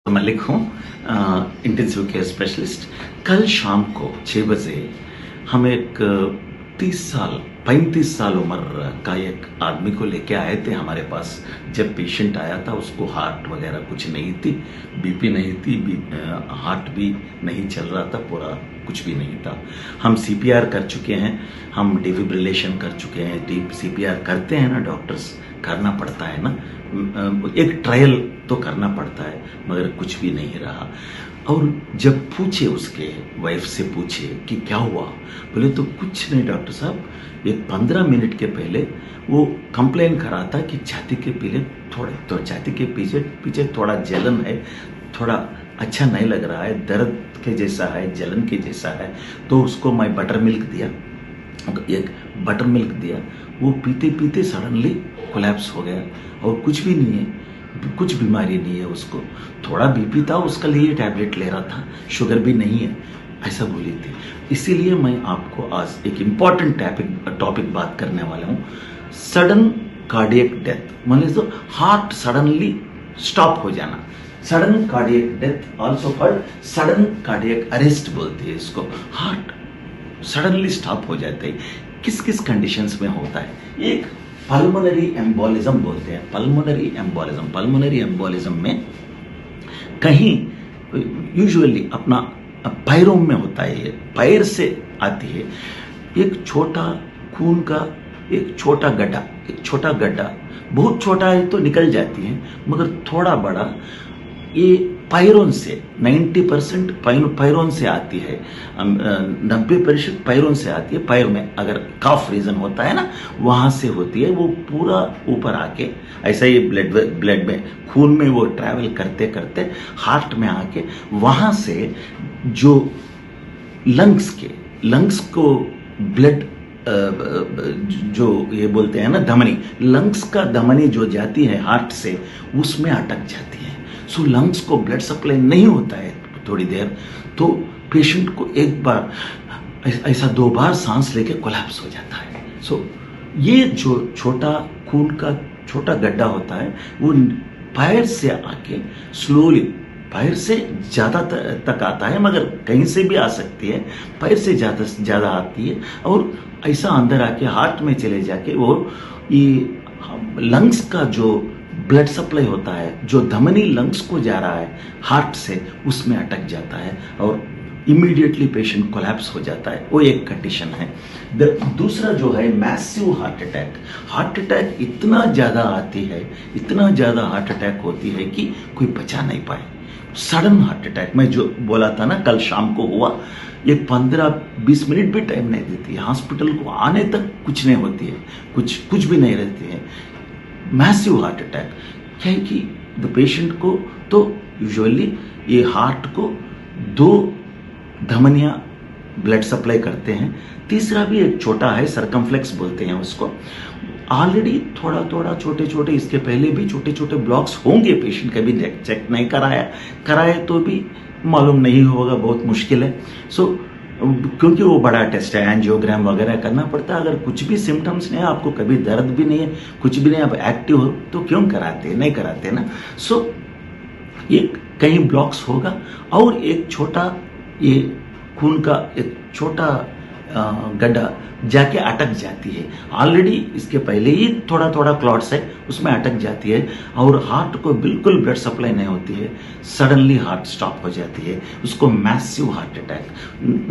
मलिक हूँ, intensive care specialist. कल शाम को 6 बजे हम एक 35 साल उम्र का एक आदमी को लेके आए थे हमारे पास। जब पेशेंट आया था उसको हार्ट वगैरह कुछ नहीं थी, बीपी नहीं थी, हार्ट भी नहीं चल रहा था, पूरा कुछ भी नहीं था। हम सीपीआर कर चुके हैं, हम डिफिब्रिलेशन कर चुके हैं। डीप सीपीआर करते हैं ना डॉक्टर्स, करना पड़ता है ना, एक ट्रायल तो करना पड़ता है, मगर कुछ भी नहीं रहा। और जब पूछे, उसके वाइफ से पूछे कि क्या हुआ, बोले तो कुछ नहीं डॉक्टर साहब, एक 15 मिनट के पहले वो कंप्लेन कर रहा था कि छाती के छाती के पीछे थोड़ा जलन है, थोड़ा अच्छा नहीं लग रहा है, दर्द के जैसा है, जलन के जैसा है। तो उसको मैं बटर मिल्क दिया, एक बटर मिल्क दिया। वो पीते पीते सडनली कोलैप्स हो गया और कुछ भी नहीं है, कुछ बीमारी नहीं है उसको। थोड़ा बीपी था, उसके लिए टैबलेट ले रहा था, शुगर भी नहीं है, ऐसा बोली थी। इसीलिए मैं आपको आज एक इम्पॉर्टेंट टॉपिक बात करने वाला हूँ। सडन कार्डियक डेथ, मान लीजिए हार्ट सडनली स्टॉप हो जाना, sudden cardiac death also called sudden cardiac arrest बोलते हैं इसको। हार्ट सडनली स्टॉप हो जाते हैं, किस किस कंडीशंस में होता है? एक पल्मोनरी एम्बोलिज्म बोलते हैं। पल्मोनरी एम्बोलिज्म में कहीं यूजुअली अपना पैरों में होता है, ये पैर से आती है। एक छोटा खून का एक छोटा गड्ढा, बहुत छोटा है तो निकल जाती है, मगर थोड़ा बड़ा ये पैरों से 90% पैरों से आती है, 90% पैरों से आती है। पैर में अगर कफ रीजन होता है ना, वहां से होती है। वो पूरा ऊपर आके ऐसा ही ब्लड में, खून में वो ट्रैवल करते करते हार्ट में आके वहां से जो लंग्स को ब्लड जो ये बोलते हैं ना धमनी, लंग्स का धमनी जो जाती है हार्ट से, उसमें अटक जाती है। सो लंग्स को ब्लड सप्लाई नहीं होता है थोड़ी देर, तो पेशेंट को एक बार ऐसा 2 बार सांस लेके कोलैप्स हो जाता है। सो ये जो छोटा खून का छोटा गड्ढा होता है, वो पैर से आके स्लोली, पैर से ज्यादा तक आता है, मगर कहीं से भी आ सकती है, पैर से ज्यादा आती है और ऐसा अंदर आके हार्ट में चले जाके वो ये लंग्स का जो ब्लड सप्लाई होता है, जो धमनी लंग्स को जा रहा है हार्ट से, उसमें अटक जाता है और इमीडिएटली पेशेंट कोलैप्स हो जाता है। वो एक कंडीशन है। दूसरा जो है massive heart attack. Heart attack इतना ज्यादा आती है, इतना ज्यादा हार्ट अटैक होती है कि कोई बचा नहीं पाए। सडन हार्ट अटैक, मैं जो बोला था ना कल शाम को हुआ, ये 15-20 मिनट भी टाइम नहीं देती है, हॉस्पिटल को आने तक कुछ नहीं होती है, कुछ भी नहीं रहती है। मैसिव हार्ट अटैक क्या है कि द पेशेंट को तो यूजुअली ये हार्ट को 2 धमनियां ब्लड सप्लाई करते हैं, तीसरा भी एक छोटा है, सरकमफ्लेक्स बोलते हैं उसको। ऑलरेडी थोड़ा छोटे इसके पहले भी छोटे ब्लॉक्स होंगे, पेशेंट कभी चेक नहीं कराए तो भी मालूम नहीं होगा, बहुत मुश्किल है। सो क्योंकि वो बड़ा टेस्ट है, एंजियोग्राम वगैरह करना पड़ता है। अगर कुछ भी सिम्टम्स नहीं है, आपको कभी दर्द भी नहीं है, कुछ भी नहीं, आप एक्टिव हो, तो क्यों कराते? नहीं कराते ना। सो ये कहीं ब्लॉक्स होगा और एक छोटा ये खून का एक छोटा गड्ढा जाके अटक जाती है। ऑलरेडी इसके पहले ही थोड़ा क्लॉट्स है, उसमें अटक जाती है और हार्ट को बिल्कुल ब्लड सप्लाई नहीं होती है, सडनली हार्ट स्टॉप हो जाती है। उसको मैसिव हार्ट अटैक,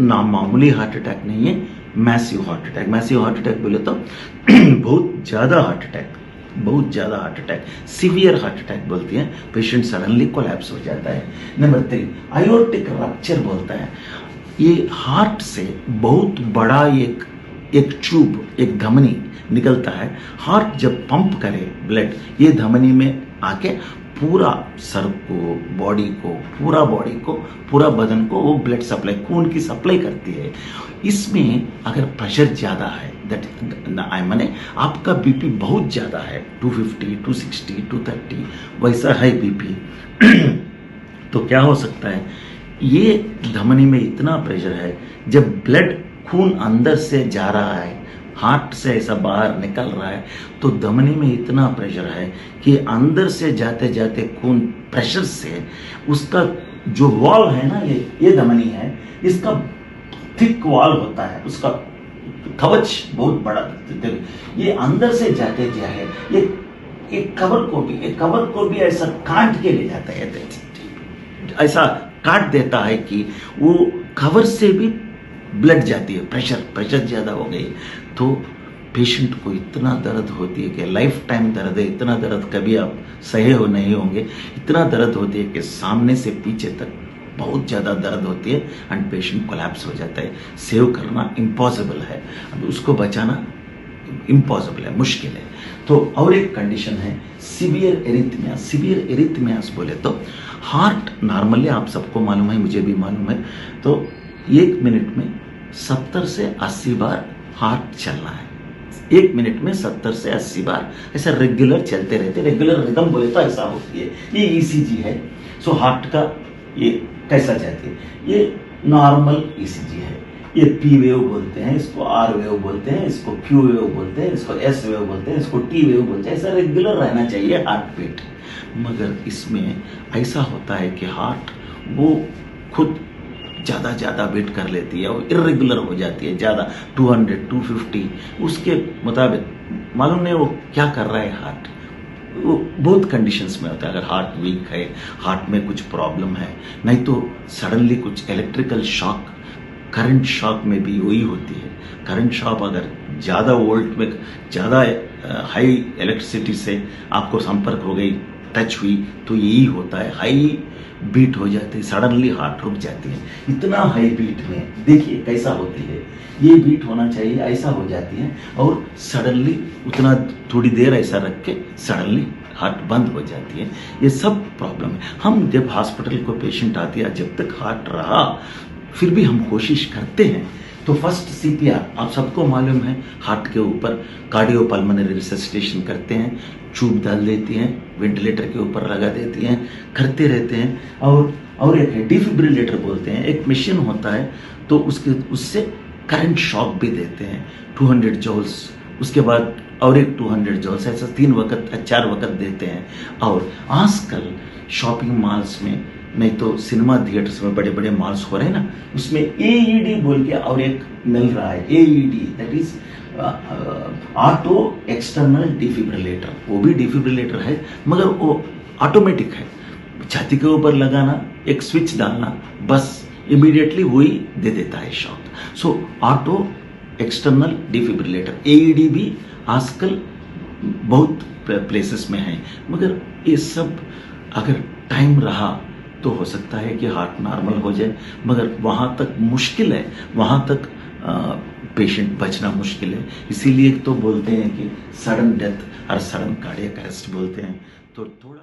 ना मामूली हार्ट अटैक नहीं है, massive heart attack. Massive heart attack बोले तो बहुत ज्यादा heart attack, severe heart attack बोलती है, पेशेंट सडनली कोलैप्स हो जाता है। नंबर 3 आयोर्टिक रप्चर बोलता है। ये हार्ट से बहुत बड़ा एक ट्यूब, एक धमनी निकलता है। हार्ट जब पंप करे ब्लड, ये धमनी में आके पूरा सर को, पूरा बदन को वो ब्लड सप्लाई, खून की सप्लाई करती है। इसमें अगर प्रेशर ज्यादा है, माने आपका बीपी बहुत ज्यादा है, 250, 260, 230 वैसा है बीपी तो क्या हो सकता है, ये धमनी में इतना प्रेशर है, जब ब्लड खून अंदर से जा रहा है, हार्ट से ऐसा बाहर निकल रहा है, तो धमनी में इतना प्रेशर है कि अंदर से जाते जाते खून प्रेशर से उसका जो वॉल है ना, ये धमनी है, इसका थिक वॉल होता है, उसका कवच बहुत बड़ा, ये अंदर से जाते जाए ये कवर को भी ऐसा काट के ले जाता है, ऐसा काट देता है कि वो कवर से भी ब्लड जाती है, प्रेशर ज्यादा हो गई तो पेशेंट को इतना दर्द होती है कि लाइफ टाइम दर्द है, इतना दर्द कभी आप सहे हो नहीं होंगे, इतना दर्द होती है कि सामने से पीछे तक बहुत ज़्यादा दर्द होती है एंड पेशेंट कोलैप्स हो जाता है। सेव करना इम्पॉसिबल है, अब उसको बचाना इम्पॉसिबल है, मुश्किल है। तो और एक कंडीशन है सीवियर एरिथमिया। सीवियर एरिथमियास बोले तो हार्ट नॉर्मली आप सबको मालूम है, मुझे भी मालूम है, तो 1 मिनट में 70 से 80 बार हार्ट चलना है। 1 मिनट में 70 से 80 बार ऐसा रेगुलर चलते रहते, रेगुलर रिदम बोले तो ऐसा होती है। ये ईसीजी है। सो हार्ट का ये कैसा जाती है, ये नॉर्मल ईसीजी है। ये पी वेव बोलते हैं, इसको आर वेव बोलते हैं, इसको क्यू वेव बोलते हैं, इसको एस वेव बोलते हैं, इसको टी वेव बोलते हैं। ऐसा रेगुलर रहना चाहिए हार्ट बीट। मगर इसमें ऐसा होता है कि हार्ट वो खुद ज़्यादा बीट कर लेती है और इरेगुलर हो जाती है, ज़्यादा 200 250 उसके मुताबिक मालूम नहीं वो क्या कर रहा है हार्ट। वो बहुत कंडीशंस में होता है, अगर हार्ट वीक है, हार्ट में कुछ प्रॉब्लम है, नहीं तो सडनली कुछ इलेक्ट्रिकल शॉक, करंट शॉक में भी वही होती है। करंट शॉक अगर ज़्यादा वोल्ट में, ज़्यादा हाई इलेक्ट्रिसिटी से आपको संपर्क हो गई, टच हुई, तो यही होता है, हाई बीट हो जाती है, सडनली हार्ट रुक जाती है। इतना हाई बीट में देखिए कैसा होती है, ये बीट होना चाहिए, ऐसा हो जाती है और सडनली उतना थोड़ी देर ऐसा रख के सडनली हार्ट बंद हो जाती है। ये सब प्रॉब्लम है। हम जब हॉस्पिटल को पेशेंट आती है, जब तक हार्ट रहा फिर भी हम कोशिश करते हैं तो फर्स्ट सीपीआर आप सबको मालूम है, हार्ट के ऊपर कार्डियोपल्मोनरी रिससिटेशन करते हैं, ट्यूब डाल देती हैं, वेंटिलेटर के ऊपर लगा देती हैं, करते रहते हैं। और एक है डिफिब्रिलेटर बोलते हैं, एक मशीन होता है तो उससे करंट शॉक भी देते हैं 200 जॉल्स, उसके बाद और एक 200 जॉल्स, ऐसा 4 वक्त देते हैं। और आजकल शॉपिंग मॉल्स में, नहीं तो सिनेमा थिएटर्स में बड़े बड़े मॉल्स हो रहे हैं ना, उसमें एईडी बोल के और एक मिल रहा है, AED that is auto external defibrillator. वो भी डिफिब्रिलेटर है मगर वो ऑटोमेटिक है, छाती के ऊपर लगाना, एक स्विच डालना, बस इमीडिएटली वही दे देता है शॉक। सो ऑटो एक्सटर्नल डिफिब्रिलेटर एईडी भी आजकल बहुत प्लेसेस में है। मगर ये सब अगर टाइम रहा तो हो सकता है कि हार्ट नॉर्मल हो जाए, मगर वहाँ तक मुश्किल है, वहाँ तक पेशेंट बचना मुश्किल है। इसीलिए तो बोलते हैं कि सडन डेथ और सडन कार्डियक अरेस्ट बोलते हैं। तो थोड़ा